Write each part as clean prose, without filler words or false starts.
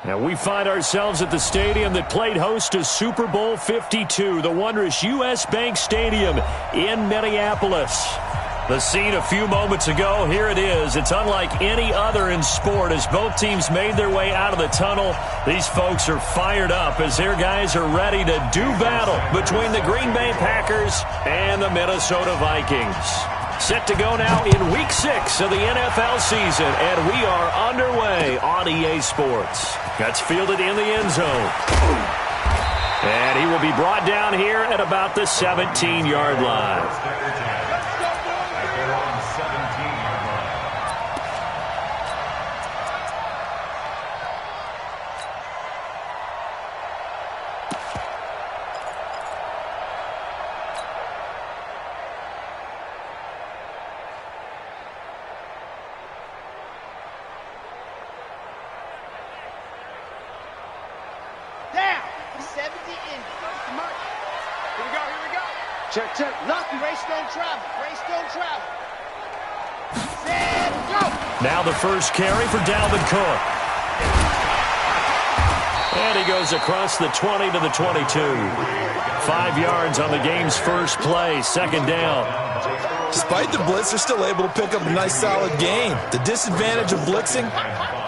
And we find ourselves at the stadium that played host to Super Bowl 52, the wondrous U.S. Bank Stadium in Minneapolis. The scene a few moments ago, here it is. It's unlike any other in sport as both teams made their way out of the tunnel. These folks are fired up as their guys are ready to do battle between the Green Bay Packers and the Minnesota Vikings. Set to go now in Week 6 of the NFL season, and we are underway on EA Sports. That's fielded in the end zone. And he will be brought down here at about the 17-yard line. Check. Lucky, race don't travel. Set, go! Now the first carry for Dalvin Cook. And he goes across the 20 to the 22. 5 yards on the game's first play, second down. Despite the blitz, they're still able to pick up a nice, solid gain. The disadvantage of blitzing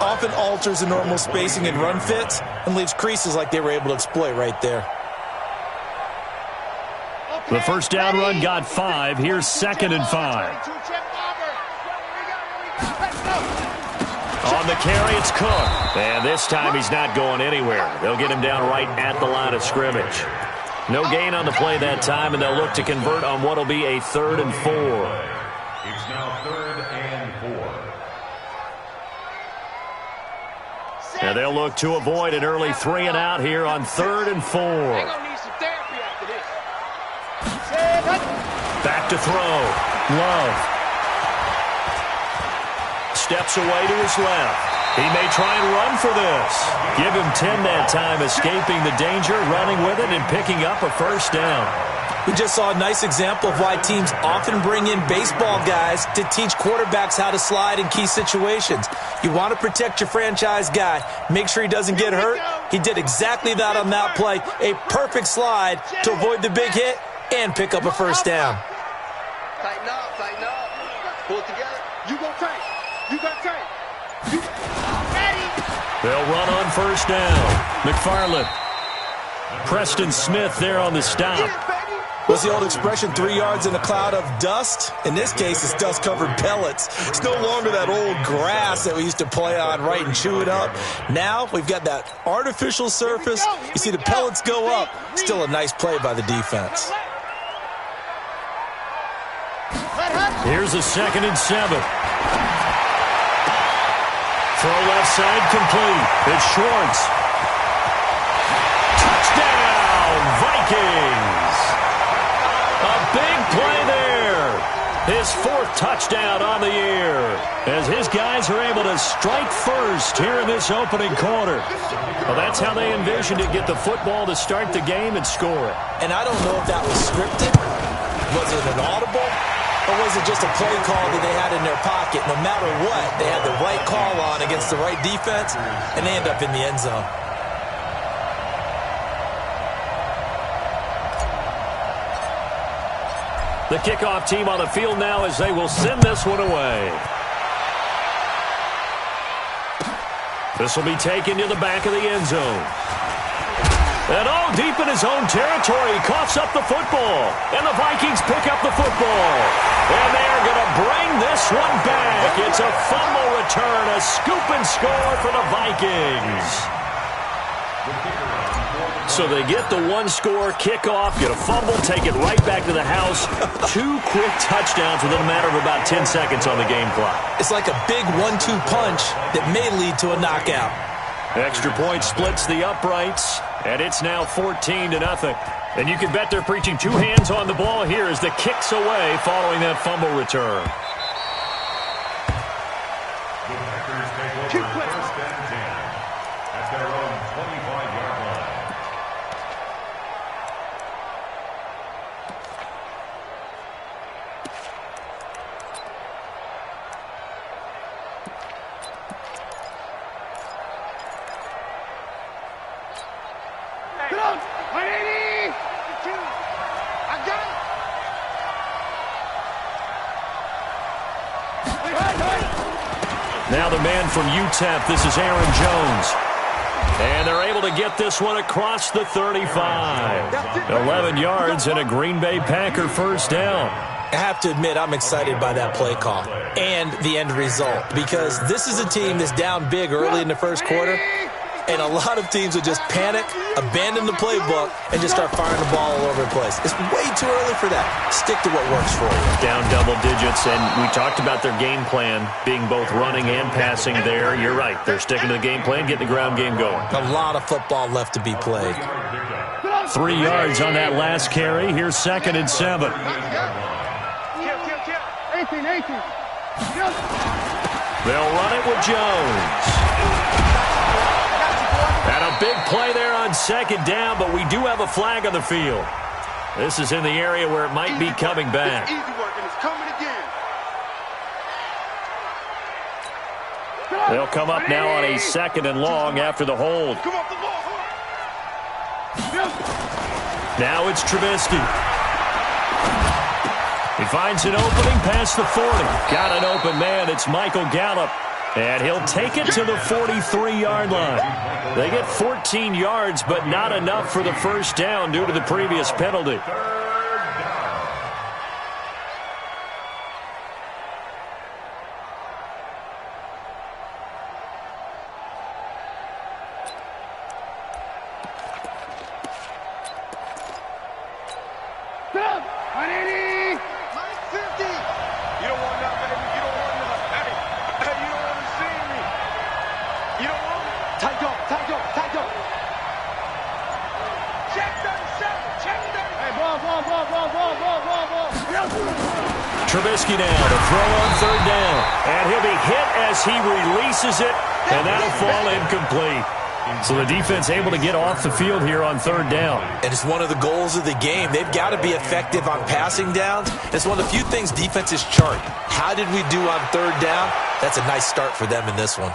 often alters the normal spacing and run fits and leaves creases like they were able to exploit right there. The first down run got 5. Here's 2nd and 5. On the carry, it's Cook. And this time he's not going anywhere. They'll get him down right at the line of scrimmage. No gain on the play that time, and they'll look to convert on what will be a 3rd and 4. It's now 3rd and 4. And they'll look to avoid an early 3 and out here on 3rd and 4. Back to throw. Love. Steps away to his left. He may try and run for this. Give him 10 that time, escaping the danger, running with it, and picking up a first down. We just saw a nice example of why teams often bring in baseball guys to teach quarterbacks how to slide in key situations. You want to protect your franchise guy. Make sure he doesn't get hurt. He did exactly that on that play. A perfect slide to avoid the big hit and pick up a first down. Tighten up. Pull it together. You go tight. You got tight. Ready. They'll run on first down. McFarland. Preston Smith there on the stop. What's the old expression, 3 yards in a cloud of dust? In this case, it's dust-covered pellets. It's no longer that old grass that we used to play on, right, and chew it up. Now we've got that artificial surface. You see the pellets go up. Still a nice play by the defense. Here's a 2nd and 7. Throw left side complete. It's Schwartz. Touchdown, Vikings. A big play there. His 4th touchdown on the year as his guys are able to strike first here in this opening quarter. Well, that's how they envisioned it, get the football to start the game and score it. And I don't know if that was scripted. Was it an audible? Or was it just a play call that they had in their pocket? No matter what, they had the right call on against the right defense, and they end up in the end zone. The kickoff team on the field now as they will send this one away. This will be taken to the back of the end zone. And deep in his own territory, he coughs up the football. And the Vikings pick up the football. And they're going to bring this one back. It's a fumble return, a scoop and score for the Vikings. So they get the one-score kickoff, get a fumble, take it right back to the house. 2 quick touchdowns within a matter of about 10 seconds on the game clock. It's like a big 1-2 punch that may lead to a knockout. Extra point splits the uprights, and it's now 14-0. And you can bet they're preaching 2 hands on the ball here as the kick's away following that fumble return. The Packers take over first and 10 at their own 25-yard line. 180. I got it. Now the man from UTEP, this is Aaron Jones. And they're able to get this one across the 35. 11 yards and a Green Bay Packer first down. I have to admit, I'm excited by that play call and the end result, because this is a team that's down big early in the first quarter, and a lot of teams will just panic, abandon the playbook, and just start firing the ball all over the place. It's way too early for that. Stick to what works for you. Down double digits, and we talked about their game plan being both running and passing there. You're right. They're sticking to the game plan, getting the ground game going. A lot of football left to be played. 3 yards on that last carry. Here's 2nd and 7. 18. They'll run it with Jones. And a big play there on 2nd down, but we do have a flag on the field. This is in the area where it might be coming back. Easy work, and it's coming again. They'll come up now on a 2nd and long after the hold. Come off the ball. Now it's Trubisky. He finds an opening past the 40. Got an open man. It's Michael Gallup. And he'll take it to the 43-yard line. They get 14 yards, but not enough for the first down due to the previous penalty. Trubisky now to throw on 3rd down. And he'll be hit as he releases it, and that'll fall incomplete. So the defense able to get off the field here on 3rd down. And it's one of the goals of the game. They've got to be effective on passing downs. It's one of the few things defenses chart. How did we do on 3rd down? That's a nice start for them in this one.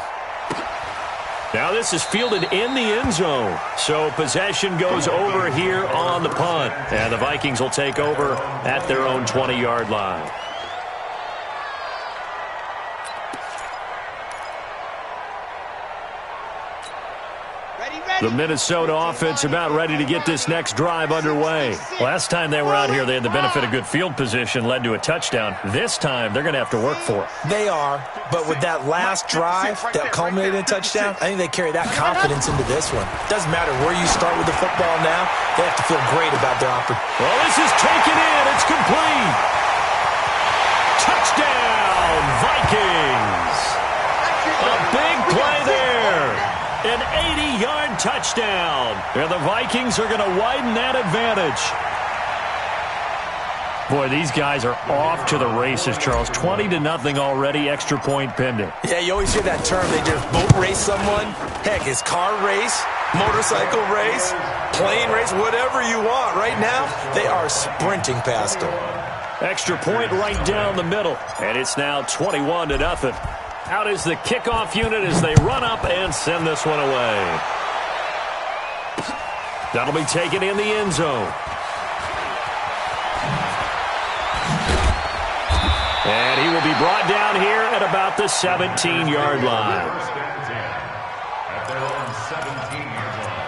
Now this is fielded in the end zone. So possession goes over here on the punt. And the Vikings will take over at their own 20-yard line. The Minnesota offense about ready to get this next drive underway. Last time they were out here, they had the benefit of good field position, led to a touchdown. This time, they're going to have to work for it. They are, but with that last drive that culminated in a touchdown, I think they carry that confidence into this one. Doesn't matter where you start with the football now, they have to feel great about their opportunity. Well, this is taken in. It's complete. Touchdown, Vikings. A big play there. An 80-yard touchdown. And the Vikings are going to widen that advantage. Boy, these guys are off to the races, Charles. 20-0 already, extra point pending. Yeah, you always hear that term. They just boat race someone. Heck, it's car race, motorcycle race, plane race, whatever you want. Right now, they are sprinting past them. Extra point right down the middle. And it's now 21-0. Out is the kickoff unit as they run up and send this one away. That'll be taken in the end zone. And he will be brought down here at about the 17-yard line. At their own 17-yard line.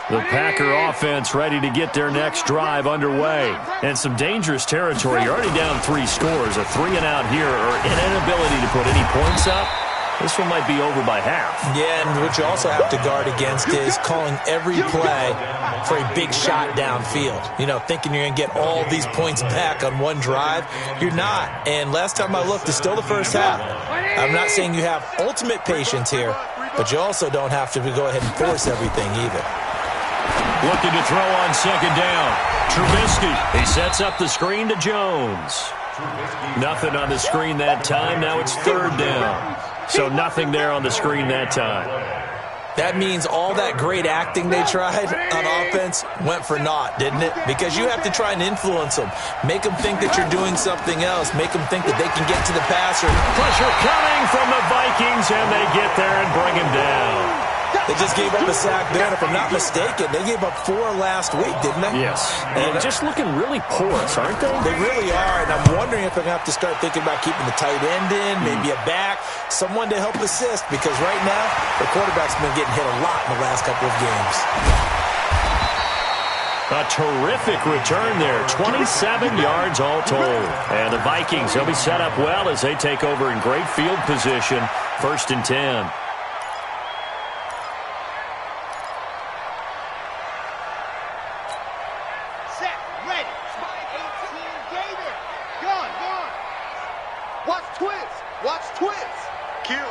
The Packer offense ready to get their next drive underway. And some dangerous territory. You're already down 3 scores. A 3-and-out here, or an inability to put any points up. This one might be over by half. Yeah, and what you also have to guard against is calling every play for a big shot downfield. You know, thinking you're going to get all these points back on one drive. You're not. And last time I looked, it's still the first half. I'm not saying you have ultimate patience here, but you also don't have to go ahead and force everything either. Looking to throw on 2nd down. Trubisky. He sets up the screen to Jones. Nothing on the screen that time. Now it's 3rd down. So nothing there on the screen that time. That means all that great acting they tried on offense went for naught, didn't it? Because you have to try and influence them. Make them think that you're doing something else. Make them think that they can get to the passer. Pressure coming from the Vikings, and they get there and bring him down. They just gave up a sack there, and if I'm not mistaken, they gave up 4 last week, didn't they? Yes. And just looking really porous, aren't they? They really are, and I'm wondering if they're going to have to start thinking about keeping the tight end in, maybe a back, someone to help assist, because right now, the quarterback's been getting hit a lot in the last couple of games. A terrific return there, 27 yards all told. And the Vikings, they'll be set up well as they take over in great field position, 1st and 10. Set, ready. Spike 18, David. Gone. Watch twins. Kill.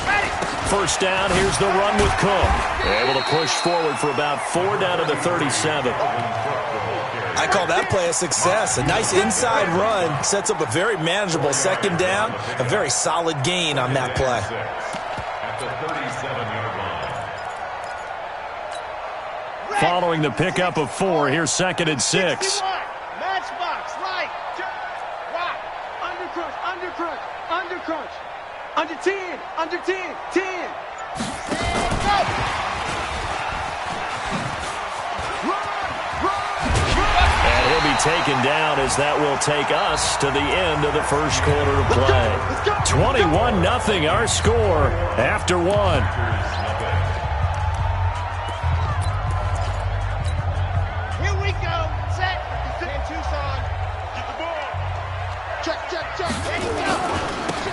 Ready. 1st down, here's the run with Cook. Able to push forward for about 4 down to the 37. I call that play a success. A nice inside run sets up a very manageable 2nd down, a very solid gain on that play. At the 37-yard line. Following the pickup of 4, here's 2nd and 6. Matchbox, right. Undercrunch. Under 10. 10. And he'll be taken down as that will take us to the end of the 1st quarter of play. 21-0 our score after 1. Here we go. Set. In Tucson. Get the ball. Check. There you go.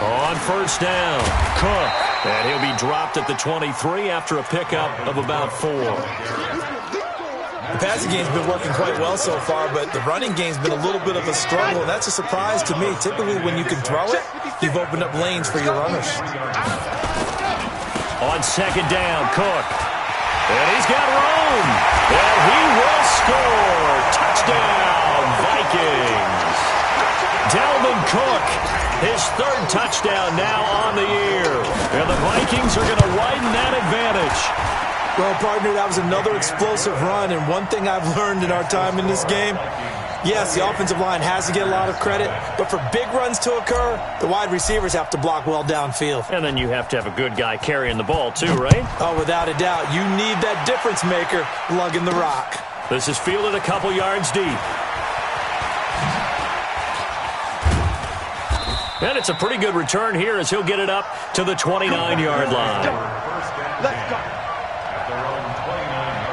On 1st down, Cook. And he'll be dropped at the 23 after a pickup of about 4. The passing game's been working quite well so far, but the running game's been a little bit of a struggle, and that's a surprise to me. Typically, when you can throw it, you've opened up lanes for your runners. On 2nd down, Cook. And he's got room. And he will score. Touchdown, Vikings. Dalvin Cook, his 3rd touchdown now on the year. And the Vikings are going to widen that advantage. Well, partner, that was another explosive run, and one thing I've learned in our time in this game, yes, the offensive line has to get a lot of credit, but for big runs to occur, the wide receivers have to block well downfield. And then you have to have a good guy carrying the ball too, right? Oh, without a doubt. You need that difference maker lugging the rock. This is fielded a couple yards deep. And it's a pretty good return here as he'll get it up to the 29-yard line. Let's go. At their own 29-yard line.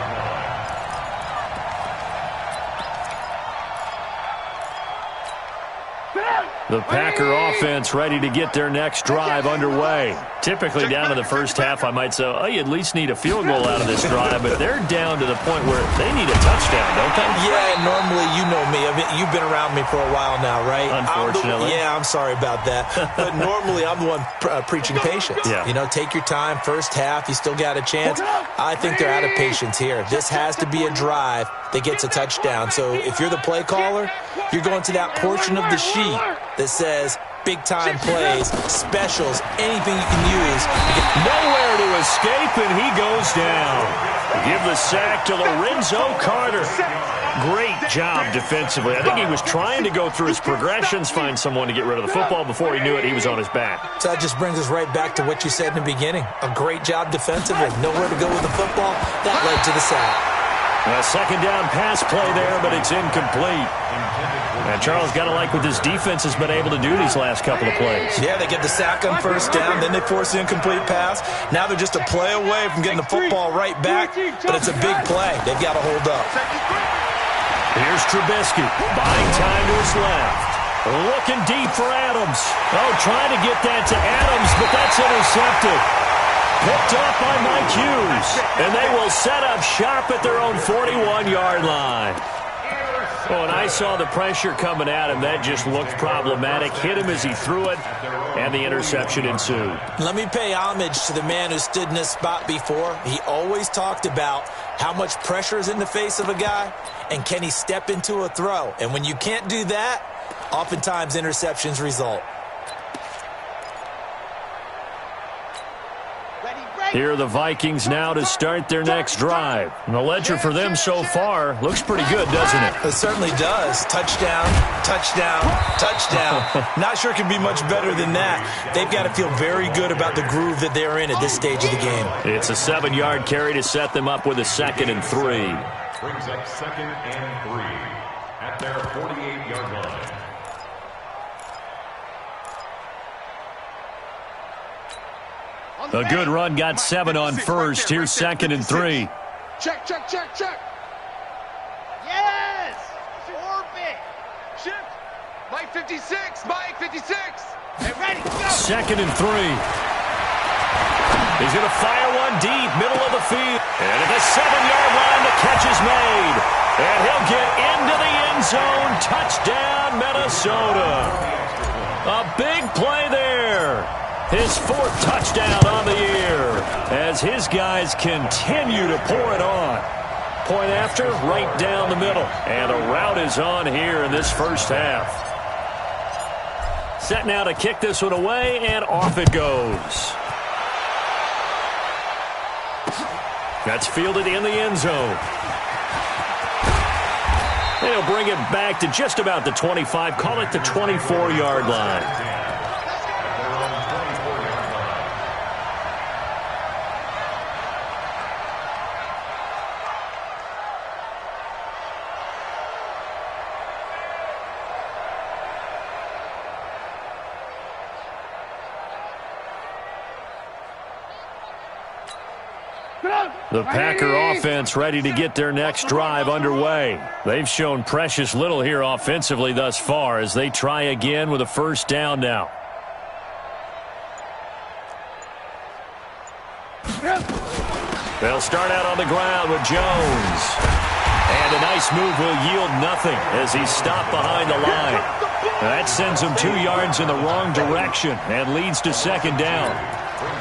The Packer offense ready to get their next drive underway. Typically down to the 1st half, I might say, oh, you at least need a field goal out of this drive, but they're down to the point where they need a touchdown, don't they? Yeah, and normally, you know me. I mean, you've been around me for a while now, right? Unfortunately. I'm sorry about that. But normally, I'm the one preaching patience. Yeah. You know, take your time. 1st half, you still got a chance. I think they're out of patience here. This has to be a drive that gets a touchdown. So if you're the play caller, you're going to that portion of the sheet that says big-time plays, specials, anything you can use. Nowhere to escape, and he goes down. Give the sack to Lorenzo Carter. Great job defensively. I think he was trying to go through his progressions, find someone to get rid of the football. Before he knew it, he was on his back. So that just brings us right back to what you said in the beginning. A great job defensively. Nowhere to go with the football. That led to the sack. A 2nd down pass play there, but it's incomplete. And Charles got to like what this defense has been able to do these last couple of plays. Yeah, they get the sack on 1st down, then they force the incomplete pass. Now they're just a play away from getting the football right back, but it's a big play. They've got to hold up. Here's Trubisky, buying time to his left. Looking deep for Adams. Oh, trying to get that to Adams, but that's intercepted. Picked off by Mike Hughes. And they will set up shop at their own 41-yard line. Oh, and I saw the pressure coming at him. That just looked problematic. Hit him as he threw it, and the interception ensued. Let me pay homage to the man who stood in this spot before. He always talked about how much pressure is in the face of a guy, and can he step into a throw. And when you can't do that, oftentimes interceptions result. Ready. Here are the Vikings now to start their next drive. And the ledger for them so far looks pretty good, doesn't it? It certainly does. Touchdown, touchdown, touchdown. Not sure it can be much better than that. They've got to feel very good about the groove that they're in at this stage of the game. It's a 7-yard carry to set them up with a 2nd and 3. Brings up 2nd and 3 at their 48-yard line. A good run got 7 on first. Here's 2nd and 3. Check, check, check, check. Yes! Orbit. Shift. Mike 56. Mike 56. Hey, ready, go. 2nd and 3. He's going to fire one deep, middle of the field. And at the 7-yard line, the catch is made. And he'll get into the end zone. Touchdown, Minnesota. A big play there. His 4th touchdown on the year as his guys continue to pour it on. Point after, right down the middle. And a route is on here in this first half. Set now to kick this one away, and off it goes. That's fielded in the end zone. They'll bring it back to just about the 25, call it the 24-yard line. The Packer offense ready to get their next drive underway. They've shown precious little here offensively thus far as they try again with a 1st down now. They'll start out on the ground with Jones. And a nice move will yield nothing as he's stopped behind the line. That sends him 2 yards in the wrong direction and leads to 2nd down.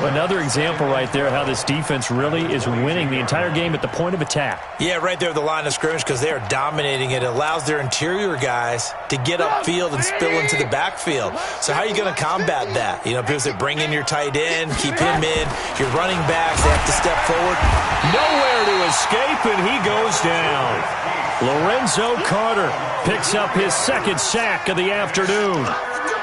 Another example right there how this defense really is winning the entire game at the point of attack. Yeah, right there at the line of scrimmage because they are dominating it. It allows their interior guys to get upfield and spill into the backfield. So how are you going to combat that? You know, people say bring in your tight end, keep him in. Your running backs, they have to step forward. Nowhere to escape, and he goes down. Lorenzo Carter picks up his 2nd sack of the afternoon.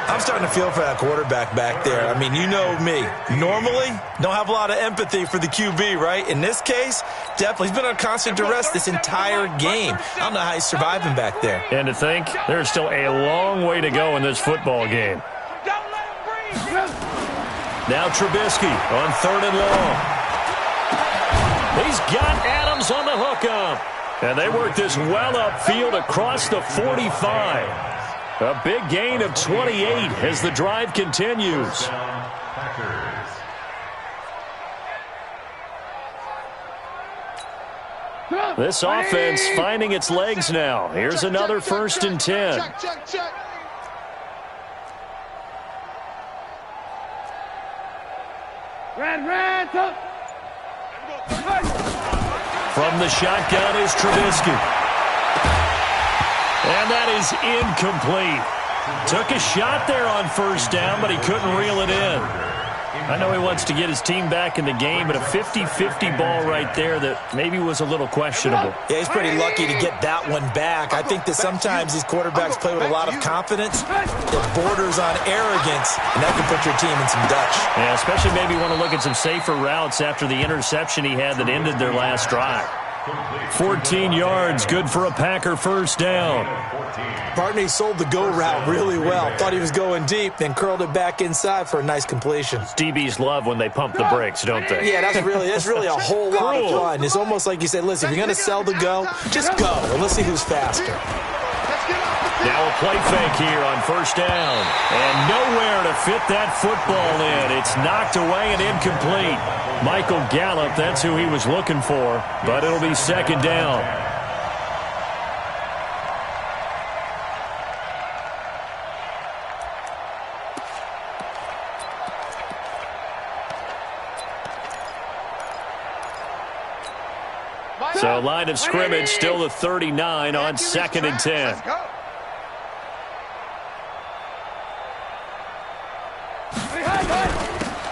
I'm starting to feel for that quarterback back there. I mean, you know me. Normally, don't have a lot of empathy for the QB, right? In this case, definitely. He's been on constant duress this entire game. I don't know how he's surviving back there. And to think, there's still a long way to go in this football game. Now Trubisky on 3rd and long. He's got Adams on the hookup. And they work this well upfield across the 45. A big gain of 28 as the drive continues. This offense finding its legs now. Here's another 1st and 10. From the shotgun is Trubisky. And that is incomplete. Took a shot there on 1st down, but he couldn't reel it in. I know he wants to get his team back in the game, but a 50-50 ball right there that maybe was a little questionable. Yeah, he's pretty lucky to get that one back. I think that sometimes these quarterbacks play with a lot of confidence that borders on arrogance, and that can put your team in some Dutch. Yeah, especially maybe want to look at some safer routes after the interception he had that ended their last drive. 14 yards, good for a Packer 1st down. Bartney sold the go route really well. Thought he was going deep, then curled it back inside for a nice completion. DBs love when they pump the brakes, don't they? Yeah, that's really a whole lot of fun. It's almost like you say, listen, if you're going to sell the go, just go, and let's see who's faster. Now a play fake here on 1st down. And nowhere to fit that football in. It's knocked away and incomplete. Michael Gallup, that's who he was looking for, but it'll be 2nd down. So line of scrimmage still the 39 on 2nd and 10.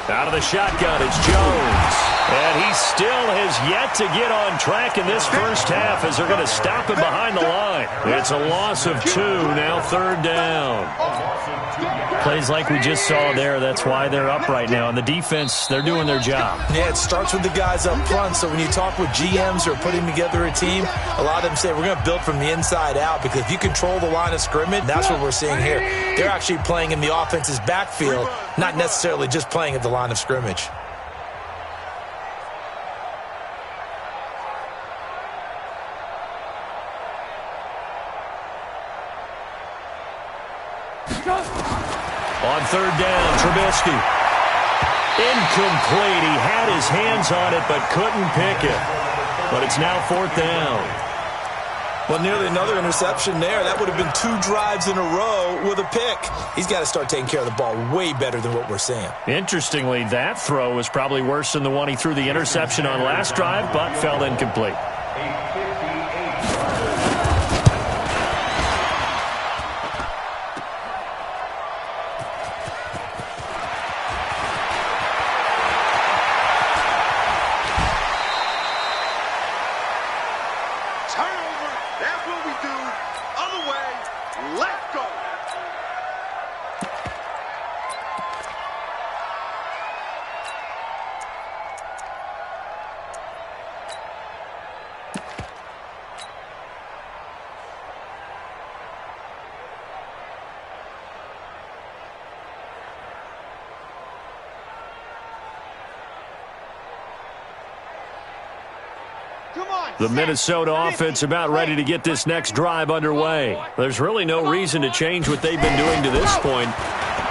Out of the shotgun, it's Jones. And he still has yet to get on track in this first half as they're going to stop him behind the line. It's a loss of 2, now third down. Plays like we just saw there, that's why they're up right now. And the defense, they're doing their job. Yeah, it starts with the guys up front. So when you talk with GMs who are putting together a team, a lot of them say we're going to build from the inside out, because if you control the line of scrimmage, that's what we're seeing here. They're actually playing in the offense's backfield, not necessarily just playing at the line of scrimmage. On third down, Trubisky. Incomplete. He had his hands on it but couldn't pick it. But it's now fourth down. Well, nearly another interception there. That would have been 2 drives in a row with a pick. He's got to start taking care of the ball way better than what we're seeing. Interestingly, that throw was probably worse than the one he threw the interception on last drive, but fell incomplete. The Minnesota offense about ready to get this next drive underway. There's really no reason to change what they've been doing to this point.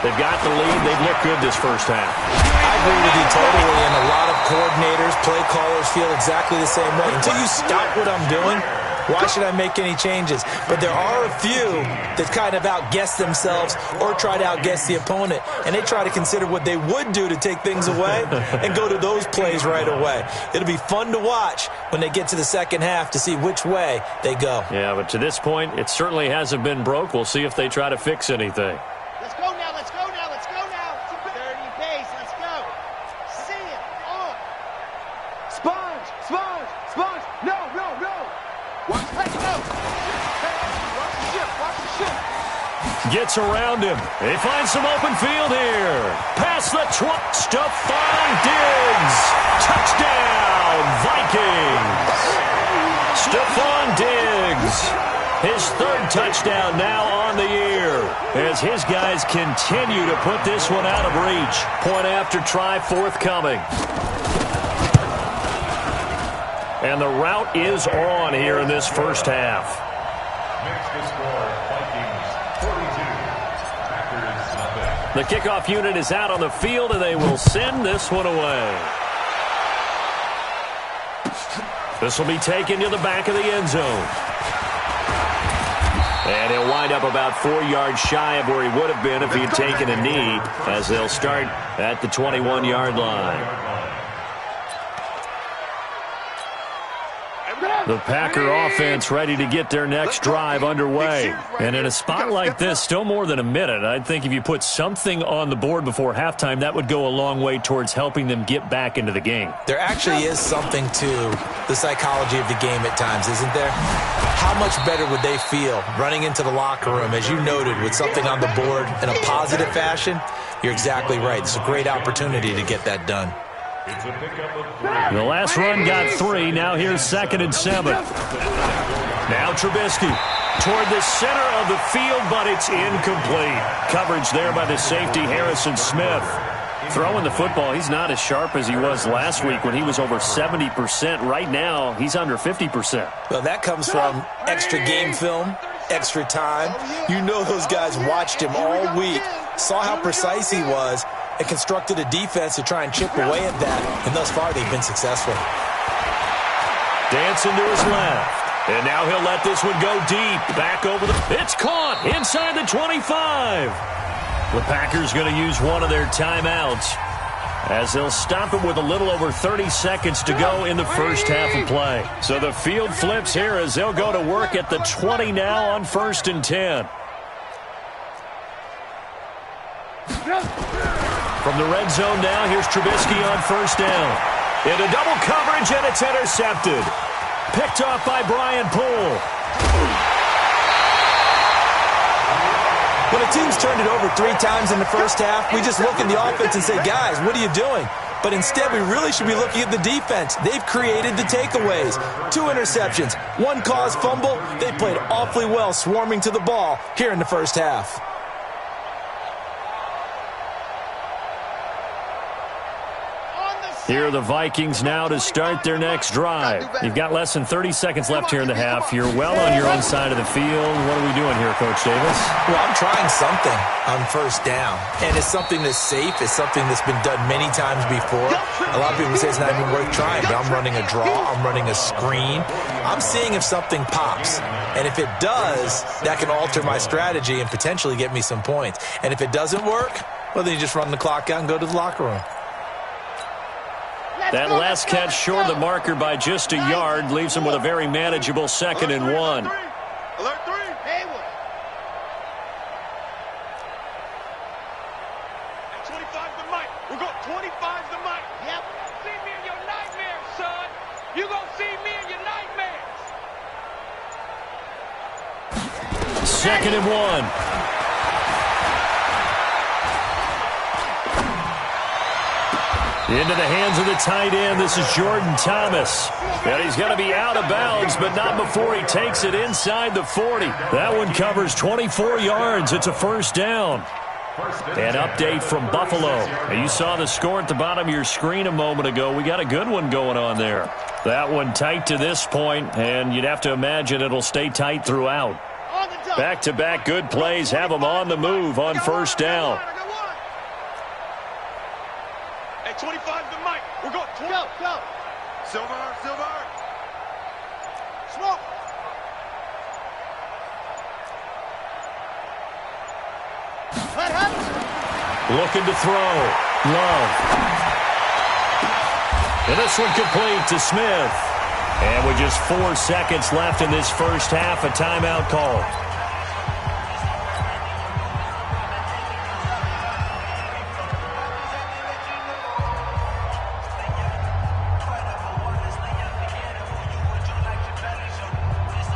They've got the lead. They've looked good this first half. I agree with you totally, and a lot of coordinators, play callers feel exactly the same way. Until you stop what I'm doing, why should I make any changes? But there are a few that kind of outguess themselves or try to outguess the opponent, and they try to consider what they would do to take things away and go to those plays right away. It'll be fun to watch when they get to the second half to see which way they go. Yeah, but to this point, it certainly hasn't been broke. We'll see if they try to fix anything. Let's go now, let's go now, let's go now. 30 pace, let's go. See it, on. Sponge, sponge, sponge. No, no, no. Watch, let's go. Watch the ship, watch the ship. Gets around him. They find some open field here. Past the Stephon Diggs. Touchdown, Vikings. Stephon Diggs. His third touchdown now on the year as his guys continue to put this one out of reach. Point after try forthcoming. And the route is on here in this first half. Makes the score, Vikings 42, Packers 0. The kickoff unit is out on the field, and they will send this one away. This will be taken to the back of the end zone. And he'll wind up about 4 yards shy of where he would have been if he had taken a knee, as they'll start at the 21-yard line. The Packer offense ready to get their next drive underway. And in a spot like this, still more than a minute, I think if you put something on the board before halftime, that would go a long way towards helping them get back into the game. There actually is something to the psychology of the game at times, isn't there? How much better would they feel running into the locker room, as you noted, with something on the board in a positive fashion? You're exactly right. It's a great opportunity to get that done. It's a pickup of 3. The last run got 3. Now here's 2nd and 7. Now Trubisky toward the center of the field, but it's incomplete. Coverage there by the safety, Harrison Smith. Throwing the football, he's not as sharp as he was last week when he was over 70%. Right now, he's under 50%. Well, that comes from extra game film, extra time. You know those guys watched him all week, saw how precise he was, and constructed a defense to try and chip away at that. And thus far, they've been successful. Dancing to his left. And now he'll let this one go deep. Back over the... It's caught inside the 25. The Packers going to use one of their timeouts as they'll stop it with a little over 30 seconds to go in the first half of play. So the field flips here as they'll go to work at the 20 now on 1st and 10. From the red zone now, here's Trubisky on 1st down. Into double coverage, and it's intercepted. Picked off by Brian Poole. When a team's turned it over 3 times in the first half, we just look at the offense and say, guys, what are you doing? But instead, we really should be looking at the defense. They've created the takeaways. 2 interceptions, 1 caused fumble. They played awfully well swarming to the ball here in the first half. Here are the Vikings now to start their next drive. You've got less than 30 seconds left here in the half. You're well on your own side of the field. What are we doing here, Coach Davis? Well, I'm trying something on first down. And it's something that's safe. It's something that's been done many times before. A lot of people say it's not even worth trying, but I'm running a draw. I'm running a screen. I'm seeing if something pops. And if it does, that can alter my strategy and potentially get me some points. And if it doesn't work, well, then you just run the clock out and go to the locker room. That last catch short of the marker by just a yard leaves him with a very manageable 2nd and 1. Alert 3. Haywood. At 25's the mic. We're going 25's the mic. Yep. See me in your nightmares, son. You gonna see me in your nightmares. 2nd and 1. Into the hands of the tight end. This is Jordan Thomas. And he's going to be out of bounds, but not before he takes it inside the 40. That one covers 24 yards. It's a first down. An update from Buffalo. You saw the score at the bottom of your screen a moment ago. We got a good one going on there. That one tight to this point, and you'd have to imagine it'll stay tight throughout. Back-to-back good plays have them on the move on first down. At 25's the mic. We're going 20. Go. Silver. Smoke. Looking to throw. Love. And this one complete to Smith. And with just 4 seconds left in this first half, a timeout call.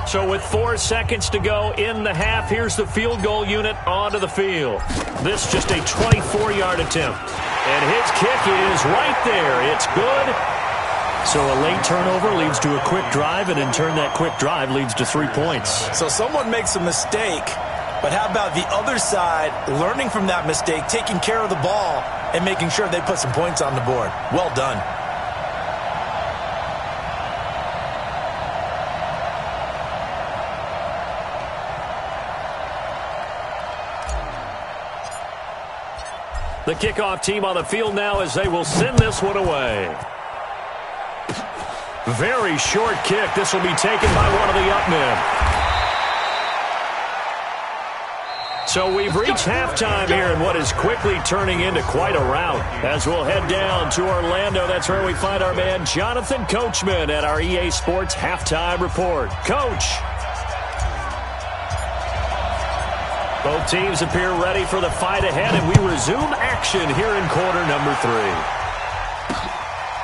So with 4 seconds to go in the half, here's the field goal unit onto the field. This just a 24-yard attempt. And his kick is right there. It's good. So a late turnover leads to a quick drive, and in turn that quick drive leads to 3 points. So someone makes a mistake, but how about the other side learning from that mistake, taking care of the ball, and making sure they put some points on the board? Well done. The kickoff team on the field now as they will send this one away. Very short kick. This will be taken by one of the up men. So we've reached halftime here in what is quickly turning into quite a rout. As we'll head down to Orlando, that's where we find our man Jonathan Coachman at our EA Sports Halftime Report. Coach. Both teams appear ready for the fight ahead, and we resume action here in quarter number 3.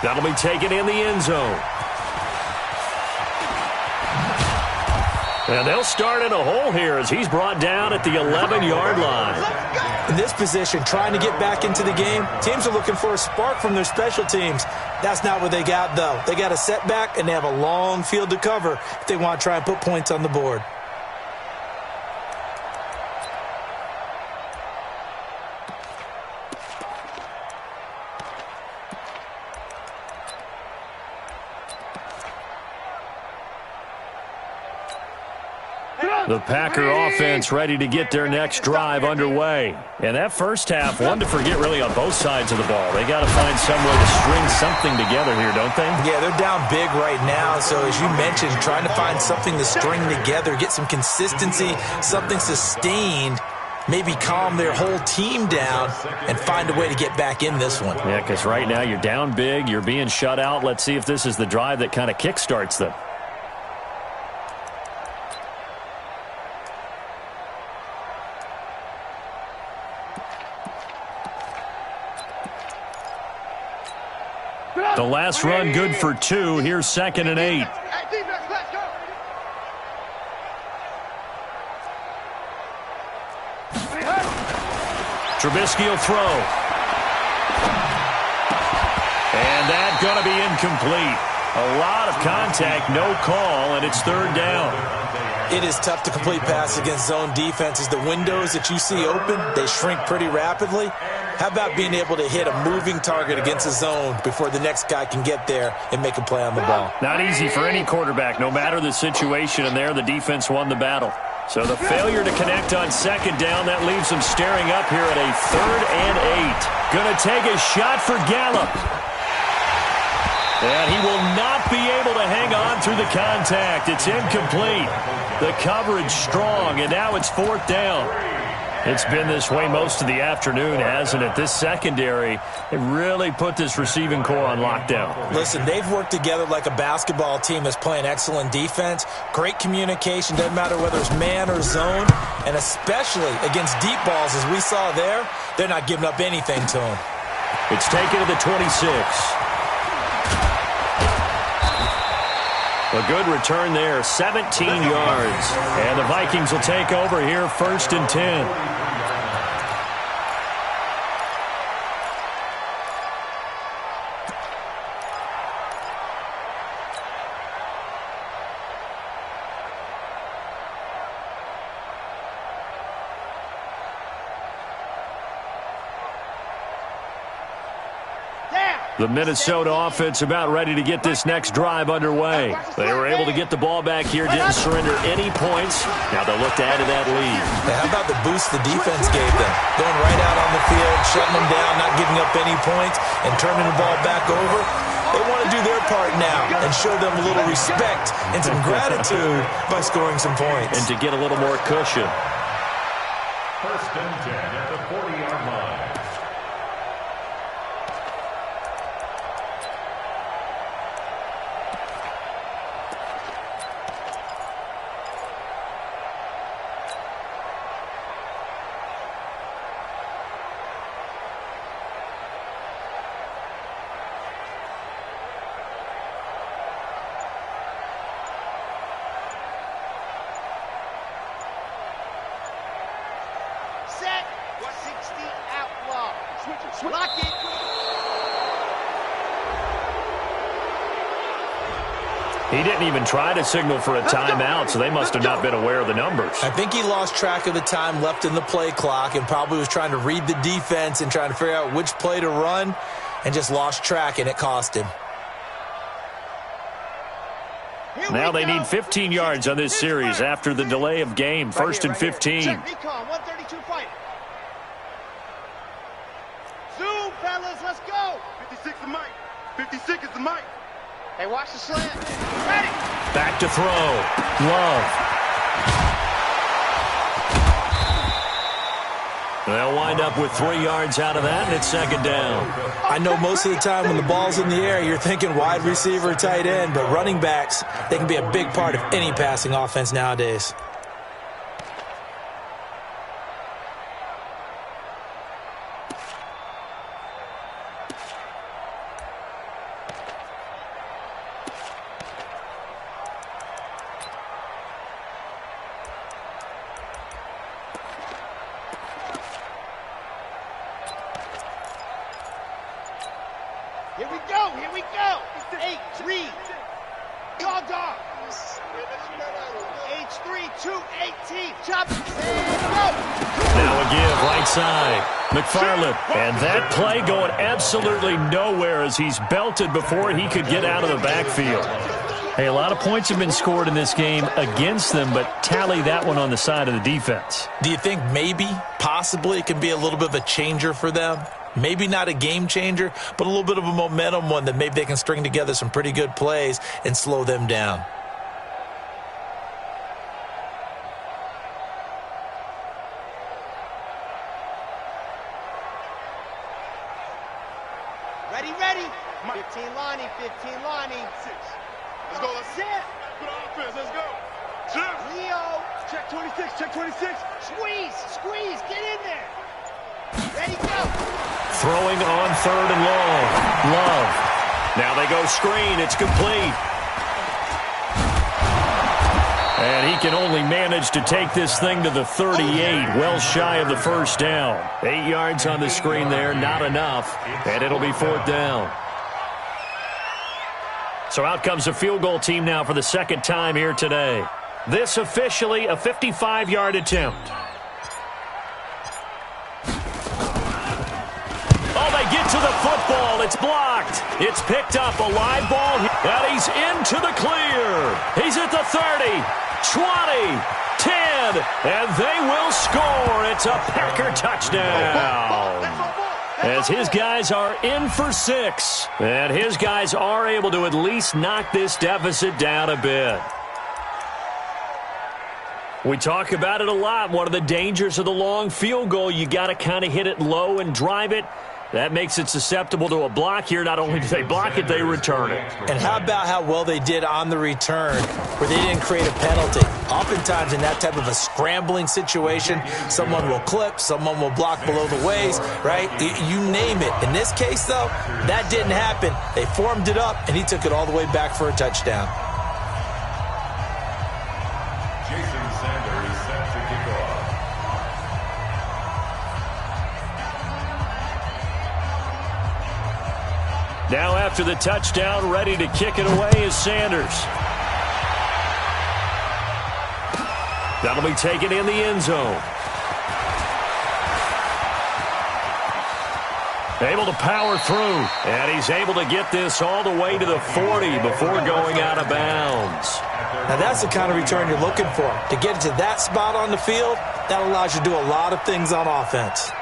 That'll be taken in the end zone. And they'll start in a hole here as he's brought down at the 11-yard line. In this position, trying to get back into the game, teams are looking for a spark from their special teams. That's not what they got, though. They got a setback, and they have a long field to cover if they want to try and put points on the board. The Packer offense ready to get their next drive underway. And that first half, one to forget really on both sides of the ball. They got to find some way to string something together here, don't they? Yeah, they're down big right now. So as you mentioned, trying to find something to string together, get some consistency, something sustained, maybe calm their whole team down and find a way to get back in this one. Yeah, because right now you're down big, you're being shut out. Let's see if this is the drive that kind of kickstarts them. The last run good for 2. Here's 2nd and 8. Trubisky will throw. And that's going to be incomplete. A lot of contact, no call, and it's 3rd down. It is tough to complete passes against zone defenses. The windows that you see open, they shrink pretty rapidly. How about being able to hit a moving target against a zone before the next guy can get there and make a play on the ball? Not easy for any quarterback, no matter the situation, and there the defense won the battle. So the failure to connect on 2nd down, that leaves them staring up here at a 3rd and 8. Going to take a shot for Gallup. And he will not be able to hang on through the contact. It's incomplete. The coverage strong, and now it's 4th down. It's been this way most of the afternoon, hasn't it? This secondary, it really put this receiving core on lockdown. Listen, they've worked together like a basketball team that's playing excellent defense. Great communication, doesn't matter whether it's man or zone. And especially against deep balls, as we saw there, they're not giving up anything to them. It's taken to the 26. A good return there, 17 yards. And the Vikings will take over here, 1st and 10. The Minnesota offense about ready to get this next drive underway. They were able to get the ball back here, didn't surrender any points. Now they'll look to add to that lead. Now, how about the boost the defense gave them? Going right out on the field, shutting them down, not giving up any points, and turning the ball back over. They want to do their part now and show them a little respect and some gratitude by scoring some points. And to get a little more cushion. 1st and 10 at the 40-yard line. He didn't even try to signal for a timeout, so they must have not been aware of the numbers. I think he lost track of the time left in the play clock and probably was trying to read the defense and trying to figure out which play to run and just lost track, and it cost him. Now they need 15 yards on this series after the delay of game. 1st and 15. Recon, 132 fight. Zoom, fellas, let's go. 56 is Mike. 56 is the Mike. Hey, watch the slant. Ready. Back to throw. Love. They'll wind up with 3 yards out of that, and it's 2nd down. I know most of the time when the ball's in the air, you're thinking wide receiver, tight end, but running backs, they can be a big part of any passing offense nowadays. Here we go, here we go. 8-3. Dog. H3, 2-18. Chop. And go. Now a give, right side. McFarland. And that play going absolutely nowhere as he's belted before he could get out of the backfield. Hey, a lot of points have been scored in this game against them, but tally that one on the side of the defense. Do you think maybe, possibly, it can be a little bit of a changer for them? Maybe not a game changer, but a little bit of a momentum one that maybe they can string together some pretty good plays and slow them down. Ready. 15 Lonnie, 15 Lonnie. 6. Let's go. Let's Set. Good offense. Let's go. Check. Leo. Check 26. Check 26. Squeeze. Get in there. Ready, go. Throwing on 3rd and long. Love. Now they go screen. It's complete. And he can only manage to take this thing to the 38, well shy of the first down. 8 yards on the screen there, not enough, and it'll be 4th down. So out comes the field goal team now for the second time here today. This officially a 55-yard attempt. Oh, they get to the football. It's blocked. It's picked up. A live ball. And he's into the clear. He's at the 30, 20, 10, and they will score. It's a Packer touchdown. As his guys are in for 6. And his guys are able to at least knock this deficit down a bit. We talk about it a lot. One of the dangers of the long field goal, you got to kind of hit it low and drive it. That makes it susceptible to a block here. Not only do they block it, they return it. And how about how well they did on the return where they didn't create a penalty? Oftentimes in that type of a scrambling situation, someone will clip, someone will block below the waist, right? You name it. In this case, though, that didn't happen. They formed it up, and he took it all the way back for a touchdown. Now after the touchdown, ready to kick it away is Sanders. That'll be taken in the end zone. Able to power through, and he's able to get this all the way to the 40 before going out of bounds. Now that's the kind of return you're looking for. To get to that spot on the field, that allows you to do a lot of things on offense.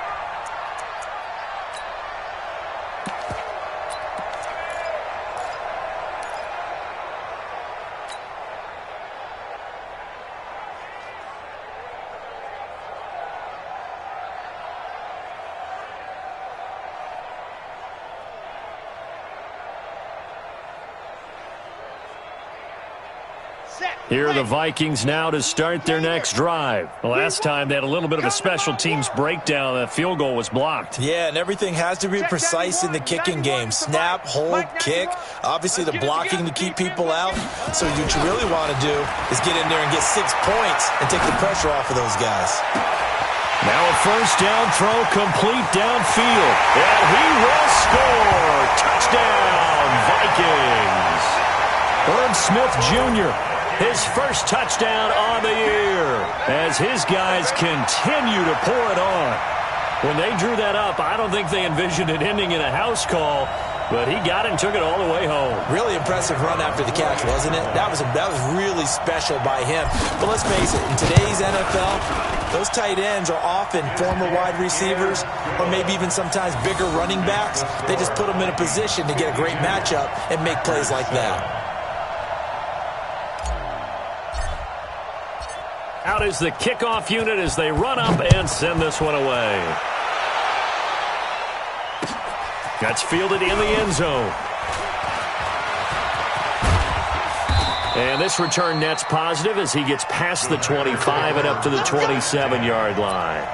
Here are the Vikings now to start their next drive. Last time they had a little bit of a special teams breakdown. That field goal was blocked. Yeah, and everything has to be precise in the kicking game. Snap, hold, kick. Obviously the blocking to keep people out. So what you really want to do is get in there and get 6 points and take the pressure off of those guys. Now a first down throw complete downfield. And he will score. Touchdown, Vikings. Herb Smith Jr., his first touchdown on the year as his guys continue to pour it on. When they drew that up, I don't think they envisioned it ending in a house call, but he got it and took it all the way home. Really impressive run after the catch, wasn't it? That was really special by him. But let's face it, in today's NFL, those tight ends are often former wide receivers or maybe even sometimes bigger running backs. They just put them in a position to get a great matchup and make plays like that. Out is the kickoff unit as they run up and send this one away. That's fielded in the end zone. And this return net's positive as he gets past the 25 and up to the 27-yard line.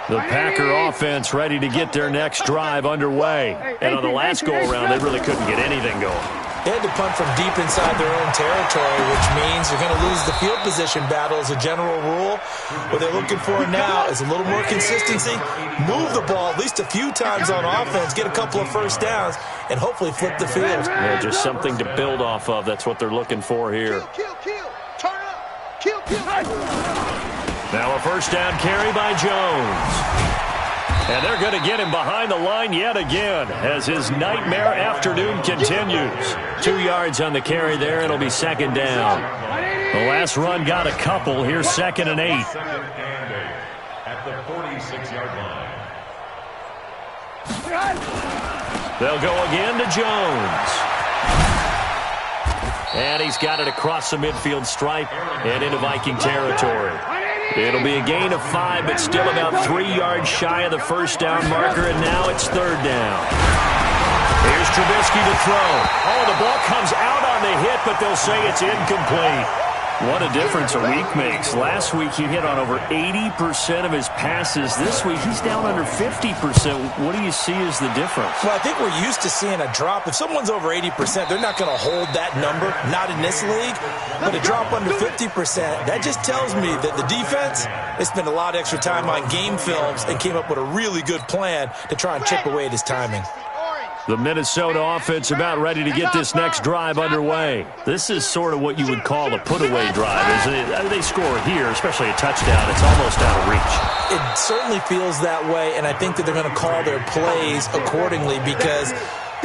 The Packer offense ready to get their next drive underway. And on the last go-around, they really couldn't get anything going. They had to punt from deep inside their own territory, which means you're going to lose the field position battle as a general rule. What they're looking for now is a little more consistency, move the ball at least a few times on offense, get a couple of first downs, and hopefully flip the field. Yeah, just something to build off of. That's what they're looking for here. Kill. Turn up. Kill. Now a first down carry by Jones. And they're going to get him behind the line yet again as his nightmare afternoon continues. 2 yards on the carry there. It'll be second down. The last run got a couple. Here's 2nd and 8. At the 46-yard line. They'll go again to Jones. And he's got it across the midfield stripe and into Viking territory. It'll be a gain of 5, but still about 3 yards shy of the first down marker, and now it's 3rd down. Here's Trubisky to throw. Oh, the ball comes out on the hit, but they'll say it's incomplete. What a difference a week makes. Last week he hit on over 80% of his passes. This week he's down under 50%. What do you see as the difference? Well, I think we're used to seeing a drop. If someone's over 80%, they're not going to hold that number, not in this league. But a drop under 50%, that just tells me that the defense, they spent a lot of extra time on game films and came up with a really good plan to try and chip away at his timing. The Minnesota offense about ready to get this next drive underway. This is sort of what you would call a put-away drive, isn't it? They score here, especially a touchdown. It's almost out of reach. It certainly feels that way, and I think that they're going to call their plays accordingly because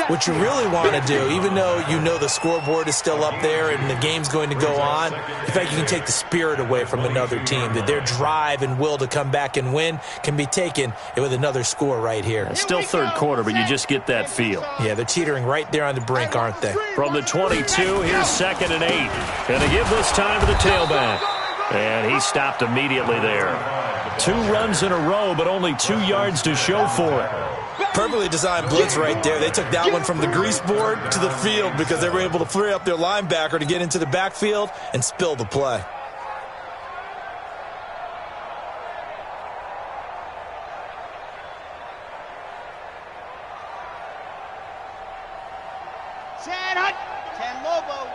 what you really want to do, even though you know the scoreboard is still up there and the game's going to go on, in fact, you can take the spirit away from another team, that their drive and will to come back and win can be taken with another score right here. It's still third quarter, but you just get that feel. Yeah, they're teetering right there on the brink, aren't they? From the 22, here's 2nd and 8. Going to give this time to the tailback. And he stopped immediately there. 2 runs in a row, but only 2 yards to show for it. Perfectly designed blitz right there. They took that one from the grease board to the field because they were able to free up their linebacker to get into the backfield and spill the play. Ten Lobo.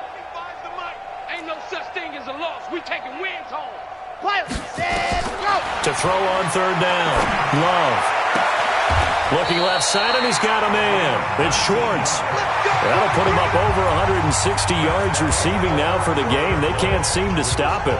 Ain't no such thing as a loss. We taking wins home. Pilot, set, go. To throw on 3rd down. Love. Looking left side, and he's got a man. It's Schwartz. That'll put him up over 160 yards receiving now for the game. They can't seem to stop him.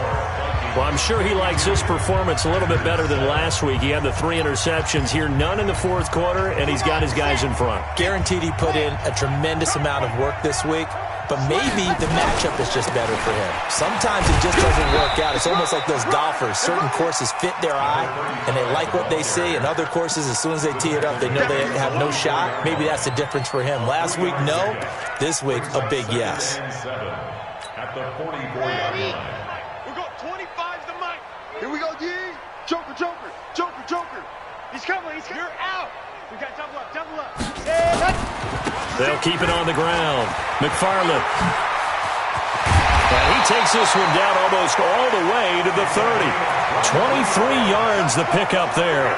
Well, I'm sure he likes his performance a little bit better than last week. He had the 3 interceptions here, none in the 4th quarter, and he's got his guys in front. Guaranteed he put in a tremendous amount of work this week, but maybe the matchup is just better for him. Sometimes it just doesn't work out. It's almost like those golfers. Certain courses fit their eye, and they like what they see, and other courses, as soon as they tee it up, they know they have no shot. Maybe that's the difference for him. Last week, no. This week, a big yes. At the 44-yard line. We got 25's the mic. Here we go, D. Joker, Joker, Joker, Joker. He's coming. You're out. We got double up, double up. They'll keep it on the ground. McFarland. And he takes this one down almost all the way to the 30. 23 yards the pickup there.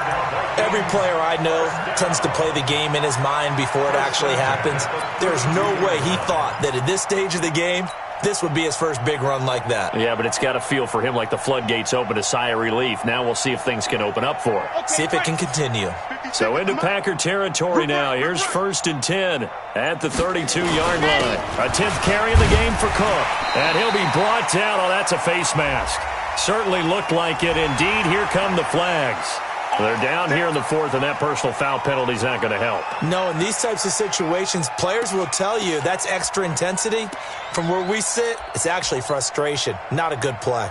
Every player I know tends to play the game in his mind before it actually happens. There's no way he thought that at this stage of the game, this would be his first big run like that. Yeah, but it's got to feel for him like the floodgates open, a sigh of relief. Now we'll see if things can open up for him. See if it can continue. So into Packer territory now. Here's 1st and 10 at the 32-yard line. A 10th carry in the game for Cook. And he'll be brought down. Oh, that's a face mask. Certainly looked like it. Indeed, here come the flags. They're down here in the 4th, and that personal foul penalty is not going to help. No, in these types of situations, players will tell you that's extra intensity. From where we sit, it's actually frustration, not a good play.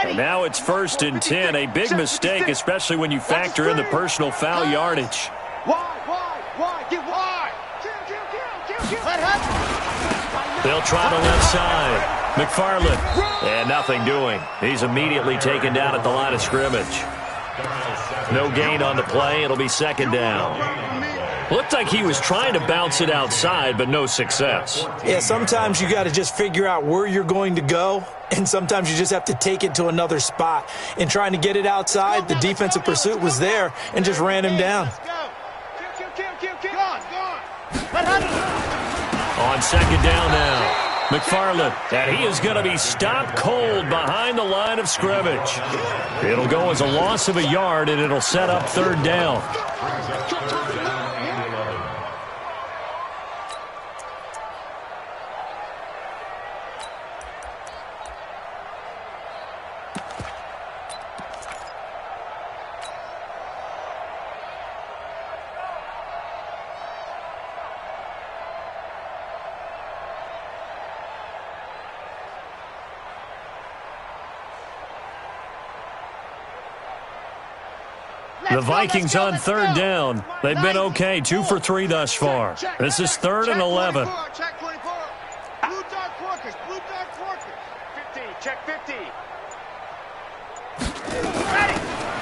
And now it's 1st and 10, a big mistake, especially when you factor in the personal foul yardage. Why? Get wide. Kill. They'll try the left side. McFarland. And nothing doing. He's immediately taken down at the line of scrimmage. No gain on the play. It'll be 2nd down. Looked like he was trying to bounce it outside, but no success. Yeah, sometimes you got to just figure out where you're going to go, and sometimes you just have to take it to another spot. In trying to get it outside, the defensive pursuit was there and just ran him down. Let's go. Kill. Gone. On 2nd down now. McFarland, and he is going to be stopped cold behind the line of scrimmage. It'll go as a loss of a yard, and it'll set up 3rd down. The Vikings on 3rd down. They've been okay, 2 for 3 thus far. This is 3rd and 11. Check 24. Blue dog Quarkers. 50, check 50. Ready.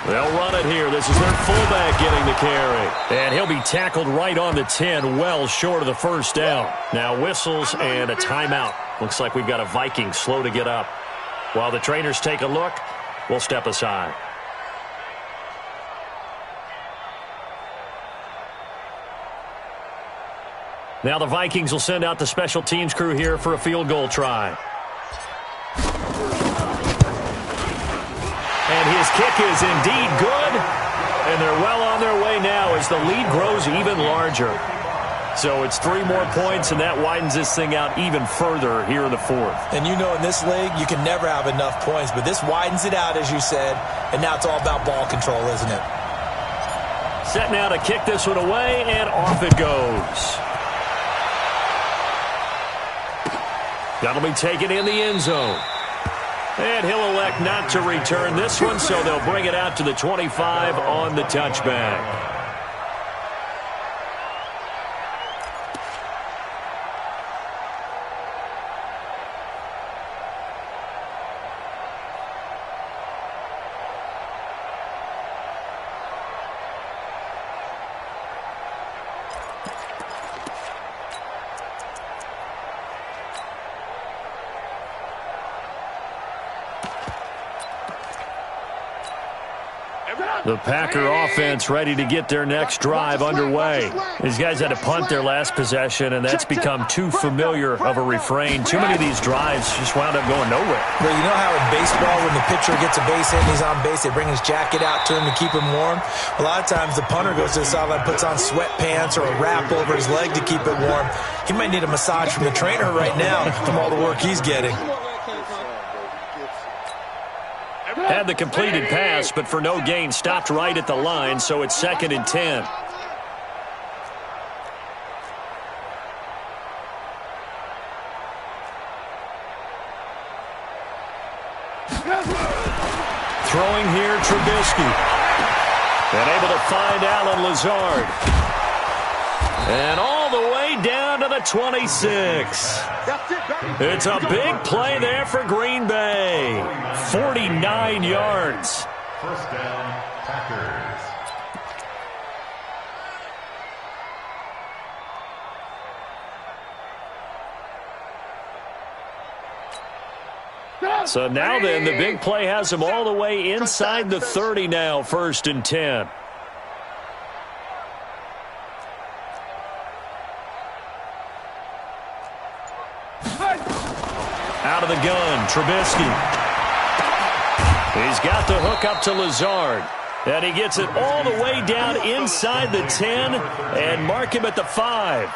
They'll run it here. This is their fullback getting the carry. And he'll be tackled right on the 10, well short of the first down. Now whistles and a timeout. Looks like we've got a Viking slow to get up. While the trainers take a look, we'll step aside. Now the Vikings will send out the special teams crew here for a field goal try. And his kick is indeed good. And they're well on their way now as the lead grows even larger. So it's 3 more points, and that widens this thing out even further here in the fourth. And you know in this league, you can never have enough points, but this widens it out, as you said, and now it's all about ball control, isn't it? Set now to kick this one away, and off it goes. That'll be taken in the end zone. And he'll elect not to return this one, so they'll bring it out to the 25 on the touchback. The Packer offense ready to get their next drive underway. These guys had to punt their last possession, and that's become too familiar of a refrain. Too many of these drives just wound up going nowhere. Well, you know how in baseball, when the pitcher gets a base hit and he's on base, they bring his jacket out to him to keep him warm? A lot of times the punter goes to the sideline, puts on sweatpants or a wrap over his leg to keep it warm. He might need a massage from the trainer right now from all the work he's getting. Had the completed pass, but for no gain, stopped right at the line, so it's 2nd and 10. Throwing here, Trubisky. And able to find Allen Lazard. And all the way down to the 26. It's a big play there for Green Bay. 49 yards. First down, Packers. So now then, the big play has them all the way inside the 30 now, 1st and 10. Out of the gun, Trubisky. He's got the hook up to Lazard. And he gets it all the way down inside the 10 and mark him at the 5.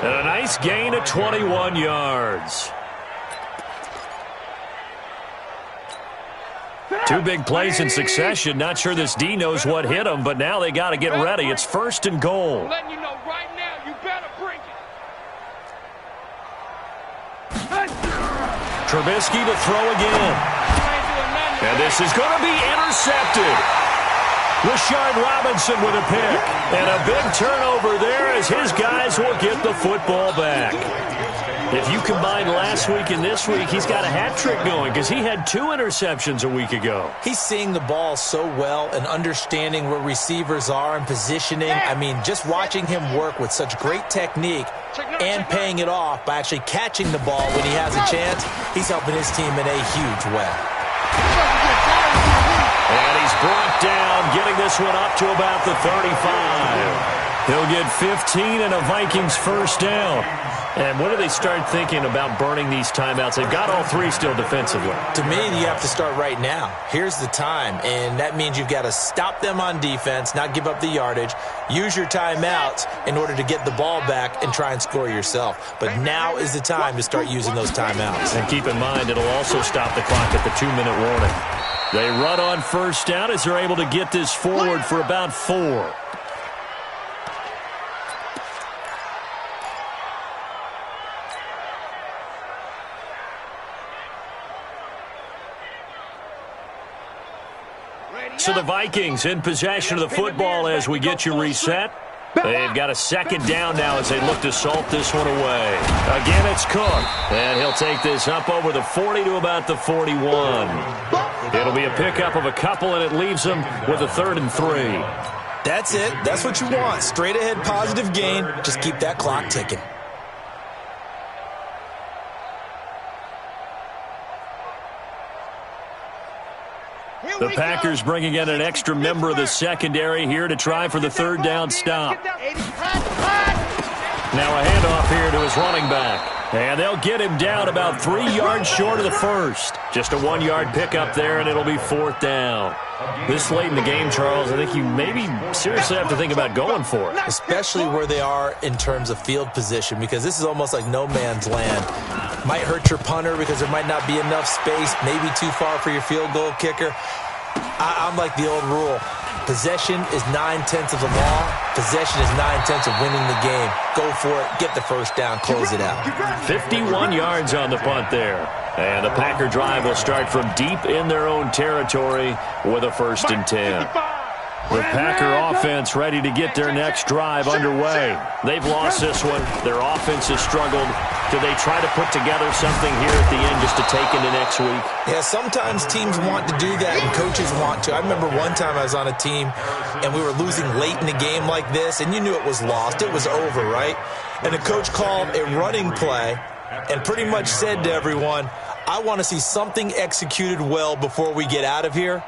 And a nice gain of 21 yards. 2 big plays in succession. Not sure this D knows what hit him, but now they got to get ready. It's 1st and goal. I'm letting you know right now, you better bring it. Trubisky to throw again. And this is going to be intercepted. Rashard Robinson with a pick. And a big turnover there as his guys will get the football back. If you combine last week and this week, he's got a hat trick going because he had 2 interceptions a week ago. He's seeing the ball so well and understanding where receivers are and positioning. I mean, just watching him work with such great technique and paying it off by actually catching the ball when he has a chance, he's helping his team in a huge way. And he's brought down, getting this one up to about the 35. He'll get 15 and a Vikings first down. And when do they start thinking about burning these timeouts? They've got all 3 still defensively. To me, you have to start right now. Here's the time, and that means you've got to stop them on defense, not give up the yardage, use your timeouts in order to get the ball back and try and score yourself. But now is the time to start using those timeouts. And keep in mind, it'll also stop the clock at the 2-minute warning. They run on first down as they're able to get this forward for about 4. So the Vikings in possession of the football as we get you reset. They've got a 2nd down now as they look to salt this one away. Again, it's Cook. And he'll take this up over the 40 to about the 41. It'll be a pickup of a couple, and it leaves them with a 3rd and 3. That's it. That's what you want. Straight ahead positive gain. Just keep that clock ticking. The Packers bringing in an extra member of the secondary here to try for the 3rd down stop. Now a handoff here to his running back. And they'll get him down about 3 yards short of the first. Just a 1-yard pickup there, and it'll be 4th down. This late in the game, Charles, I think you maybe seriously have to think about going for it. Especially where they are in terms of field position, because this is almost like no man's land. Might hurt your punter because there might not be enough space, maybe too far for your field goal kicker. I'm like the old rule. Possession is 9/10 of the law. Possession is 9/10 of winning the game. Go for it. Get the first down. Close it out. 51 yards on the punt there. And the Packer drive will start from deep in their own territory with a 1st and 10. The Packer offense ready to get their next drive underway. They've lost this one. Their offense has struggled. Do they try to put together something here at the end just to take into next week? Yeah, sometimes teams want to do that and coaches want to. I remember one time I was on a team and we were losing late in the game like this, and you knew it was lost. It was over, right? And the coach called a running play and pretty much said to everyone, I want to see something executed well before we get out of here.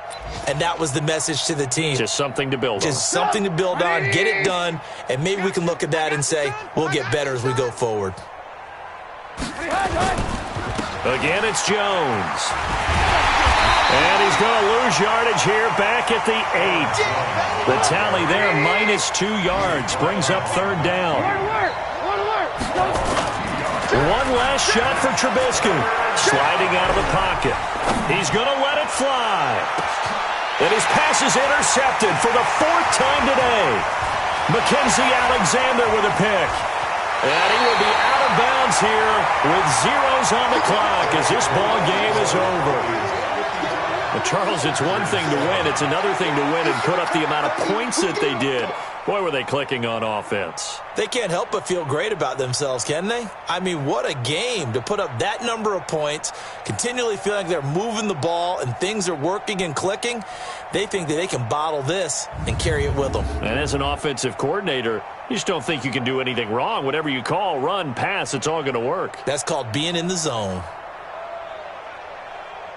And that was the message to the team. Just something to build on. Just something to build on, get it done, and maybe we can look at that and say, we'll get better as we go forward. Again, it's Jones. And he's going to lose yardage here back at the 8. The tally there, -2 yards, brings up 3rd down. One last shot for Trubisky. Sliding out of the pocket. He's going to let it fly. And his pass is intercepted for the 4th time today. Mackenzie Alexander with a pick. And he will be out of bounds here with zeros on the clock as this ball game is over. Well, Charles, it's one thing to win. It's another thing to win and put up the amount of points that they did. Boy, were they clicking on offense. They can't help but feel great about themselves, can they? I mean, what a game to put up that number of points, continually feeling like they're moving the ball and things are working and clicking. They think that they can bottle this and carry it with them. And as an offensive coordinator, you just don't think you can do anything wrong. Whatever you call, run, pass, it's all going to work. That's called being in the zone.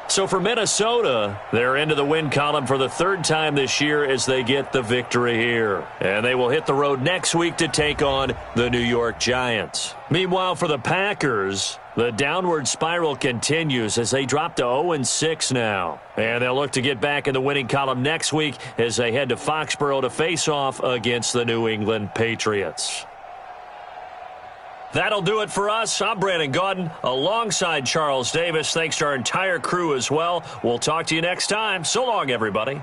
So for Minnesota, they're into the win column for the 3rd time this year as they get the victory here. And they will hit the road next week to take on the New York Giants. Meanwhile, for the Packers, the downward spiral continues as they drop to 0-6 now. And they'll look to get back in the winning column next week as they head to Foxborough to face off against the New England Patriots. That'll do it for us. I'm Brandon Gaudin alongside Charles Davis. Thanks to our entire crew as well. We'll talk to you next time. So long, everybody.